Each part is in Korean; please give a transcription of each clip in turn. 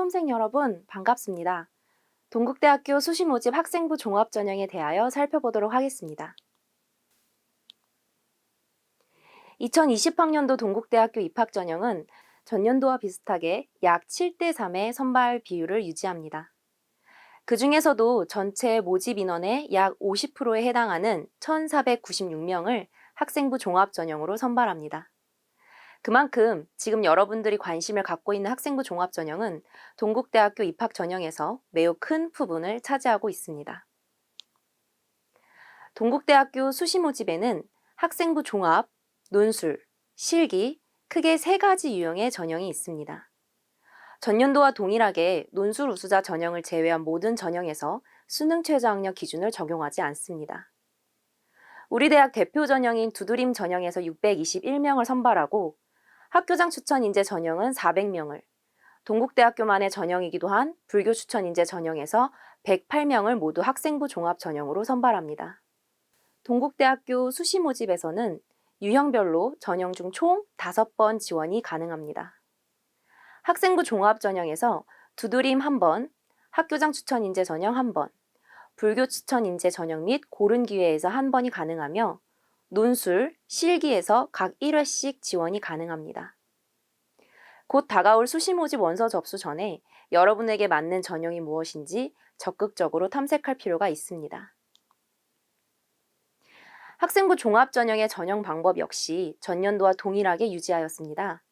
수험생 여러분, 반갑습니다. 동국대학교 수시 모집 학생부 종합전형에 대하여 살펴보도록 하겠습니다. 2020학년도 동국대학교 입학전형은 전년도와 비슷하게 약 7대3의 선발 비율을 유지합니다. 그 중에서도 전체 모집 인원의 약 50%에 해당하는 1,496명을 학생부 종합전형으로 선발합니다. 그만큼 지금 여러분들이 관심을 갖고 있는 학생부 종합전형은 동국대학교 입학전형에서 매우 큰 부분을 차지하고 있습니다. 동국대학교 수시 모집에는 학생부 종합, 논술, 실기 크게 3가지 유형의 전형이 있습니다. 전년도와 동일하게 논술 우수자 전형을 제외한 모든 전형에서 수능 최저학력 기준을 적용하지 않습니다. 우리 대학 대표 전형인 두드림 전형에서 621명을 선발하고 학교장 추천 인재 전형은 400명을, 동국대학교만의 전형이기도 한 불교 추천 인재 전형에서 108명을 모두 학생부 종합 전형으로 선발합니다. 동국대학교 수시 모집에서는 유형별로 전형 중 총 5번 지원이 가능합니다. 학생부 종합 전형에서 두드림 1번, 학교장 추천 인재 전형 1번, 불교 추천 인재 전형 및 고른 기회에서 1번이 가능하며 논술, 실기에서 각 1회씩 지원이 가능합니다. 곧 다가올 수시 모집 원서 접수 전에 여러분에게 맞는 전형이 무엇인지 적극적으로 탐색할 필요가 있습니다. 학생부 종합 전형의 전형 방법 역시 전년도와 동일하게 유지하였습니다.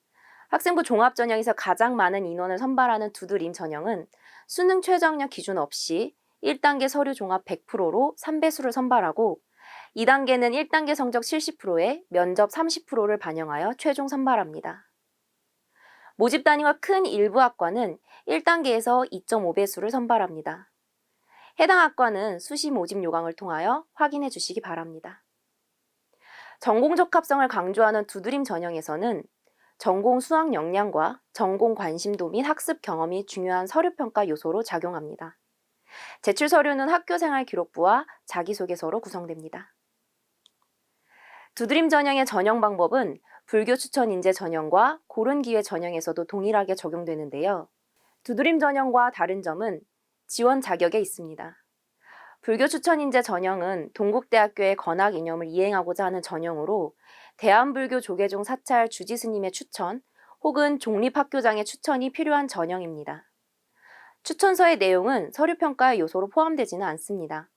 학생부 종합 전형에서 가장 많은 인원을 선발하는 두드림 전형은 수능 최저학력 기준 없이 1단계 서류 종합 100%로 3배수를 선발하고 2단계는 1단계 성적 70%에 면접 30%를 반영하여 최종 선발합니다. 모집 단위가 큰 일부 학과는 1단계에서 2.5배수를 선발합니다. 해당 학과는 수시 모집 요강을 통하여 확인해 주시기 바랍니다. 전공 적합성을 강조하는 두드림 전형에서는 전공 수학 역량과 전공 관심도 및 학습 경험이 중요한 서류평가 요소로 작용합니다. 제출 서류는 학교생활 기록부와 자기소개서로 구성됩니다. 두드림 전형의 전형 방법은 불교 추천 인재 전형과 고른 기회 전형에서도 동일하게 적용되는데요. 두드림 전형과 다른 점은 지원 자격에 있습니다. 불교 추천 인재 전형은 동국대학교의 건학 이념을 이행하고자 하는 전형으로 대한불교 조계종 사찰 주지 스님의 추천 혹은 종립학교장의 추천이 필요한 전형입니다. 추천서의 내용은 서류평가의 요소로 포함되지는 않습니다.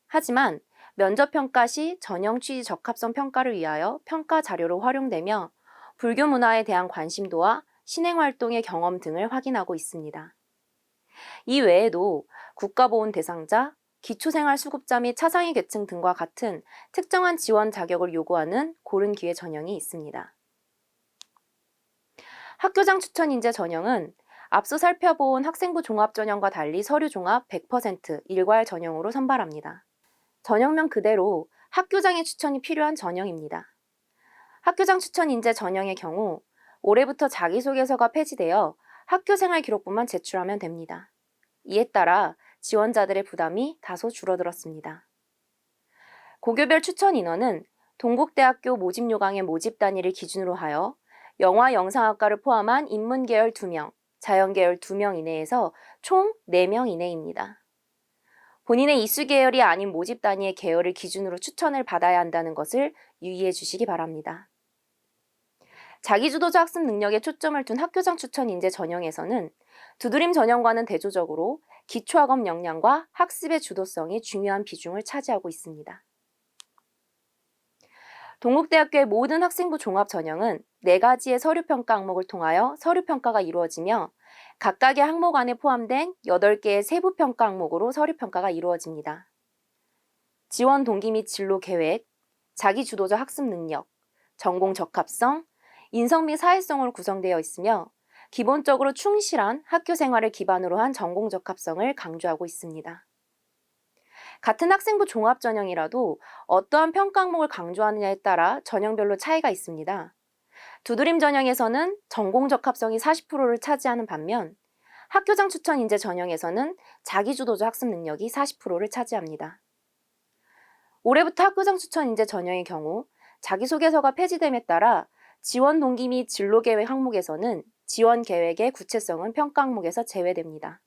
하지만 면접평가 시 전형 취지 적합성 평가를 위하여 평가 자료로 활용되며 불교 문화에 대한 관심도와 신행활동의 경험 등을 확인하고 있습니다. 이 외에도 국가보훈 대상자, 기초생활수급자 및 차상위 계층 등과 같은 특정한 지원 자격을 요구하는 고른 기회 전형이 있습니다. 학교장 추천 인재 전형은 앞서 살펴본 학생부 종합 전형과 달리 서류 종합 100% 일괄 전형으로 선발합니다. 전형명 그대로 학교장의 추천이 필요한 전형입니다. 학교장 추천 인재 전형의 경우 올해부터 자기소개서가 폐지되어 학교생활 기록부만 제출하면 됩니다. 이에 따라 지원자들의 부담이 다소 줄어들었습니다. 고교별 추천 인원은 동국대학교 모집 요강의 모집 단위를 기준으로 하여 영화 영상학과를 포함한 인문계열 2명, 자연계열 2명 이내에서 총 4명 이내입니다. 본인의 이수 계열이 아닌 모집 단위의 계열을 기준으로 추천을 받아야 한다는 것을 유의해 주시기 바랍니다. 자기주도자 학습 능력에 초점을 둔 학교장 추천 인재 전형에서는 두드림 전형과는 대조적으로 기초학업 역량과 학습의 주도성이 중요한 비중을 차지하고 있습니다. 동국대학교의 모든 학생부 종합 전형은 4가지의 서류평가 항목을 통하여 서류평가가 이루어지며 각각의 항목 안에 포함된 8개의 세부평가 항목으로 서류평가가 이루어집니다. 지원 동기 및 진로 계획, 자기주도적 학습 능력, 전공 적합성, 인성 및 사회성으로 구성되어 있으며 기본적으로 충실한 학교 생활을 기반으로 한 전공 적합성을 강조하고 있습니다. 같은 학생부 종합 전형이라도 어떠한 평가 항목을 강조하느냐에 따라 전형별로 차이가 있습니다. 두드림 전형에서는 전공 적합성이 40%를 차지하는 반면 학교장 추천 인재 전형에서는 자기주도적 학습 능력이 40%를 차지합니다. 올해부터 학교장 추천 인재 전형의 경우 자기소개서가 폐지됨에 따라 지원 동기 및 진로계획 항목에서는 지원 계획의 구체성은 평가 항목에서 제외됩니다.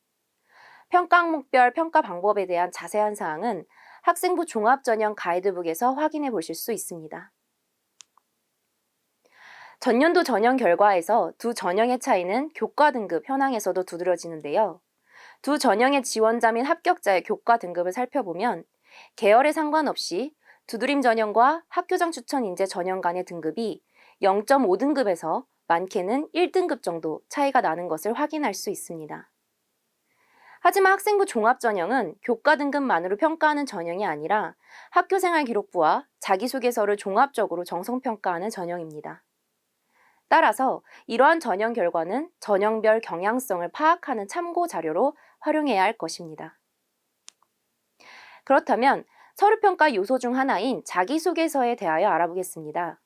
평가 항목별 평가 방법에 대한 자세한 사항은 학생부 종합전형 가이드북에서 확인해 보실 수 있습니다. 전년도 전형 결과에서 두 전형의 차이는 교과 등급 현황에서도 두드러지는데요. 두 전형의 지원자 및 합격자의 교과 등급을 살펴보면 계열에 상관없이 두드림 전형과 학교장 추천 인재 전형 간의 등급이 0.5등급에서 많게는 1등급 정도 차이가 나는 것을 확인할 수 있습니다. 하지만 학생부 종합전형은 교과 등급만으로 평가하는 전형이 아니라 학교생활기록부와 자기소개서를 종합적으로 정성평가하는 전형입니다. 따라서 이러한 전형 결과는 전형별 경향성을 파악하는 참고 자료로 활용해야 할 것입니다. 그렇다면 서류평가 요소 중 하나인 자기소개서에 대하여 알아보겠습니다.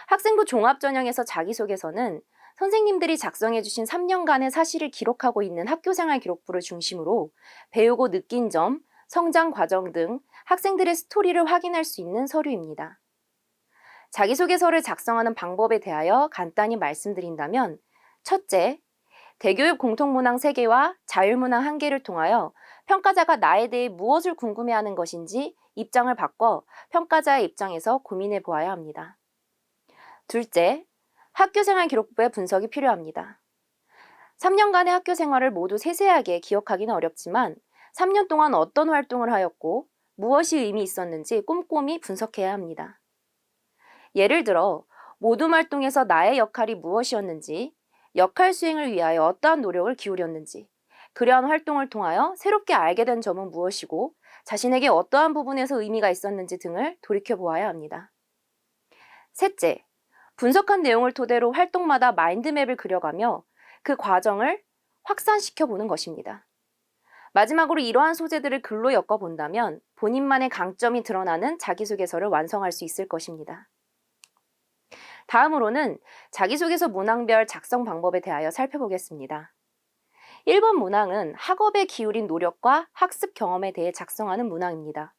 학생부 종합전형에서 자기소개서는 선생님들이 작성해주신 3년간의 사실을 기록하고 있는 학교생활 기록부를 중심으로 배우고 느낀 점, 성장 과정 등 학생들의 스토리를 확인할 수 있는 서류입니다. 자기소개서를 작성하는 방법에 대하여 간단히 말씀드린다면 첫째, 대교육 공통문항 3개와 자율문항 1개를 통하여 평가자가 나에 대해 무엇을 궁금해하는 것인지 입장을 바꿔 평가자의 입장에서 고민해 보아야 합니다. 둘째, 학교생활 기록부의 분석이 필요합니다. 3년간의 학교생활을 모두 세세하게 기억하기는 어렵지만 3년 동안 어떤 활동을 하였고 무엇이 의미 있었는지 꼼꼼히 분석해야 합니다. 예를 들어 모둠 활동에서 나의 역할이 무엇이었는지, 역할 수행을 위하여 어떠한 노력을 기울였는지, 그러한 활동을 통하여 새롭게 알게 된 점은 무엇이고 자신에게 어떠한 부분에서 의미가 있었는지 등을 돌이켜보아야 합니다. 셋째, 분석한 내용을 토대로 활동마다 마인드맵을 그려가며 그 과정을 확산시켜보는 것입니다. 마지막으로 이러한 소재들을 글로 엮어본다면 본인만의 강점이 드러나는 자기소개서를 완성할 수 있을 것입니다. 다음으로는 자기소개서 문항별 작성 방법에 대하여 살펴보겠습니다. 1번 문항은 학업에 기울인 노력과 학습 경험에 대해 작성하는 문항입니다.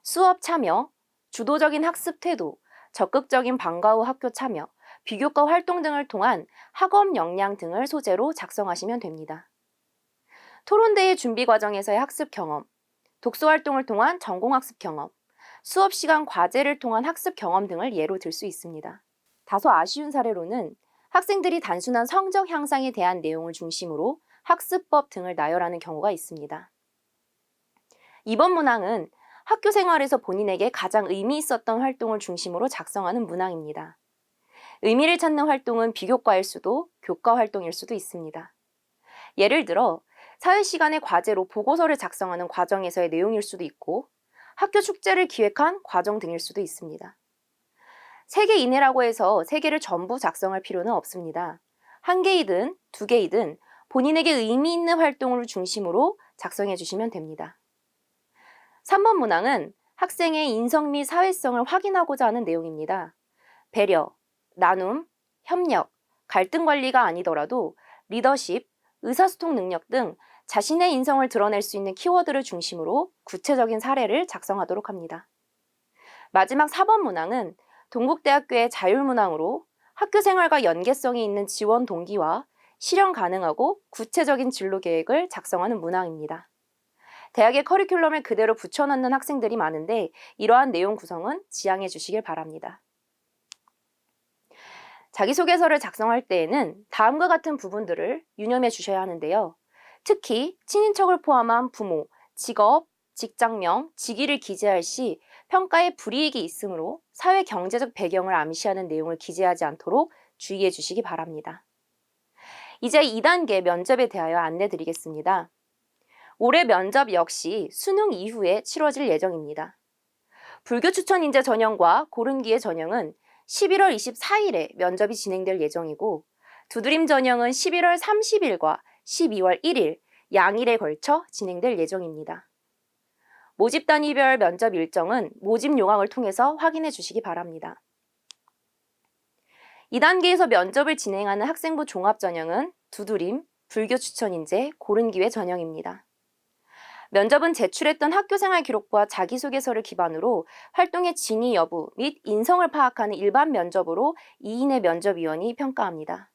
수업 참여, 주도적인 학습 태도, 적극적인 방과 후 학교 참여, 비교과 활동 등을 통한 학업 역량 등을 소재로 작성하시면 됩니다. 토론대회 준비 과정에서의 학습 경험, 독서 활동을 통한 전공학습 경험, 수업 시간 과제를 통한 학습 경험 등을 예로 들 수 있습니다. 다소 아쉬운 사례로는 학생들이 단순한 성적 향상에 대한 내용을 중심으로 학습법 등을 나열하는 경우가 있습니다. 이번 문항은 학교 생활에서 본인에게 가장 의미 있었던 활동을 중심으로 작성하는 문항입니다. 의미를 찾는 활동은 비교과일 수도 교과 활동일 수도 있습니다. 예를 들어 사회시간의 과제로 보고서를 작성하는 과정에서의 내용일 수도 있고 학교 축제를 기획한 과정 등일 수도 있습니다. 3개 이내라고 해서 3개를 전부 작성할 필요는 없습니다. 1개이든 2개이든 본인에게 의미 있는 활동을 중심으로 작성해 주시면 됩니다. 3번 문항은 학생의 인성 및 사회성을 확인하고자 하는 내용입니다. 배려, 나눔, 협력, 갈등 관리가 아니더라도 리더십, 의사소통 능력 등 자신의 인성을 드러낼 수 있는 키워드를 중심으로 구체적인 사례를 작성하도록 합니다. 마지막 4번 문항은 동국대학교의 자율문항으로 학교 생활과 연계성이 있는 지원 동기와 실현 가능하고 구체적인 진로 계획을 작성하는 문항입니다. 대학의 커리큘럼에 그대로 붙여넣는 학생들이 많은데 이러한 내용 구성은 지양해 주시길 바랍니다. 자기소개서를 작성할 때에는 다음과 같은 부분들을 유념해 주셔야 하는데요. 특히 친인척을 포함한 부모, 직업, 직장명, 직위를 기재할 시 평가에 불이익이 있으므로 사회 경제적 배경을 암시하는 내용을 기재하지 않도록 주의해 주시기 바랍니다. 이제 2단계 면접에 대하여 안내 드리겠습니다. 올해 면접 역시 수능 이후에 치러질 예정입니다. 불교 추천 인재 전형과 고른기회 전형은 11월 24일에 면접이 진행될 예정이고 두드림 전형은 11월 30일과 12월 1일 양일에 걸쳐 진행될 예정입니다. 모집 단위별 면접 일정은 모집 요강을 통해서 확인해 주시기 바랍니다. 2단계에서 면접을 진행하는 학생부 종합전형은 두드림, 불교 추천 인재, 고른기회 전형입니다. 면접은 제출했던 학교생활 기록부와 자기소개서를 기반으로 활동의 진위 여부 및 인성을 파악하는 일반 면접으로 2인의 면접위원이 평가합니다.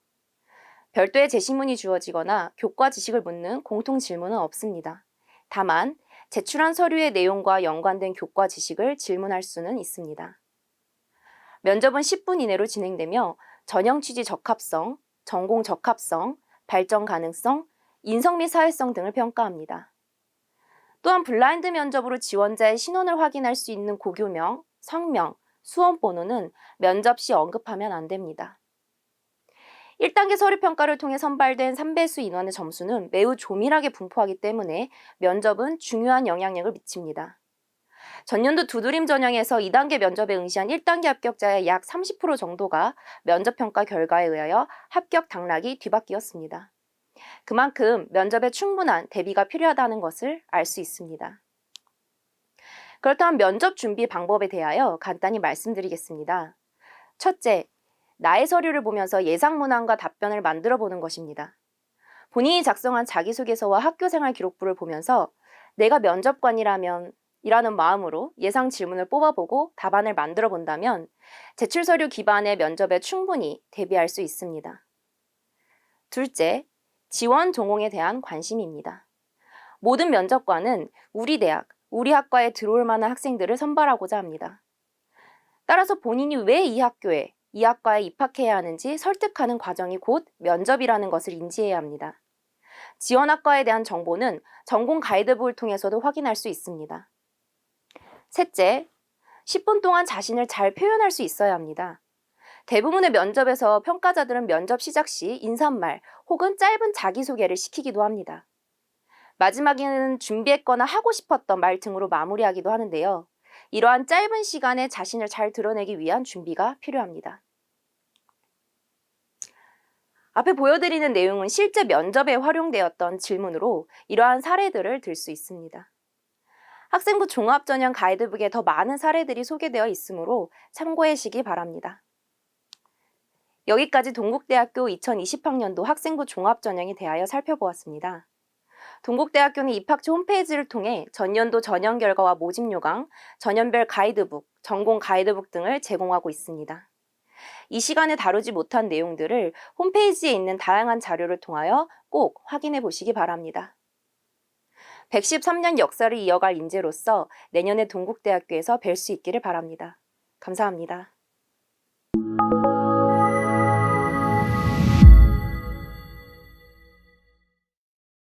별도의 제시문이 주어지거나 교과 지식을 묻는 공통 질문은 없습니다. 다만 제출한 서류의 내용과 연관된 교과 지식을 질문할 수는 있습니다. 면접은 10분 이내로 진행되며 전형 취지 적합성, 전공 적합성, 발전 가능성, 인성 및 사회성 등을 평가합니다. 또한 블라인드 면접으로 지원자의 신원을 확인할 수 있는 고교명, 성명, 수험번호는 면접 시 언급하면 안 됩니다. 1단계 서류평가를 통해 선발된 3배수 인원의 점수는 매우 조밀하게 분포하기 때문에 면접은 중요한 영향력을 미칩니다. 전년도 두드림 전형에서 2단계 면접에 응시한 1단계 합격자의 약 30% 정도가 면접평가 결과에 의하여 합격 당락이 뒤바뀌었습니다. 그만큼 면접에 충분한 대비가 필요하다는 것을 알 수 있습니다. 그렇다면 면접 준비 방법에 대하여 간단히 말씀드리겠습니다. 첫째, 나의 서류를 보면서 예상 문항과 답변을 만들어 보는 것입니다. 본인이 작성한 자기소개서와 학교생활 기록부를 보면서 내가 면접관이라면 이라는 마음으로 예상 질문을 뽑아보고 답안을 만들어 본다면 제출 서류 기반의 면접에 충분히 대비할 수 있습니다. 둘째, 지원 전공에 대한 관심입니다. 모든 면접관은 우리 대학, 우리 학과에 들어올 만한 학생들을 선발하고자 합니다. 따라서 본인이 왜 이 학교에, 이 학과에 입학해야 하는지 설득하는 과정이 곧 면접이라는 것을 인지해야 합니다. 지원 학과에 대한 정보는 전공 가이드북을 통해서도 확인할 수 있습니다. 셋째, 10분 동안 자신을 잘 표현할 수 있어야 합니다. 대부분의 면접에서 평가자들은 면접 시작 시 인사말 혹은 짧은 자기소개를 시키기도 합니다. 마지막에는 준비했거나 하고 싶었던 말 등으로 마무리하기도 하는데요. 이러한 짧은 시간에 자신을 잘 드러내기 위한 준비가 필요합니다. 앞에 보여드리는 내용은 실제 면접에 활용되었던 질문으로 이러한 사례들을 들 수 있습니다. 학생부 종합전형 가이드북에 더 많은 사례들이 소개되어 있으므로 참고하시기 바랍니다. 여기까지 동국대학교 2020학년도 학생부 종합전형에 대하여 살펴보았습니다. 동국대학교는 입학처 홈페이지를 통해 전년도 전형 결과와 모집 요강, 전년별 가이드북, 전공 가이드북 등을 제공하고 있습니다. 이 시간에 다루지 못한 내용들을 홈페이지에 있는 다양한 자료를 통하여 꼭 확인해 보시기 바랍니다. 113년 역사를 이어갈 인재로서 내년에 동국대학교에서 뵐 수 있기를 바랍니다. 감사합니다.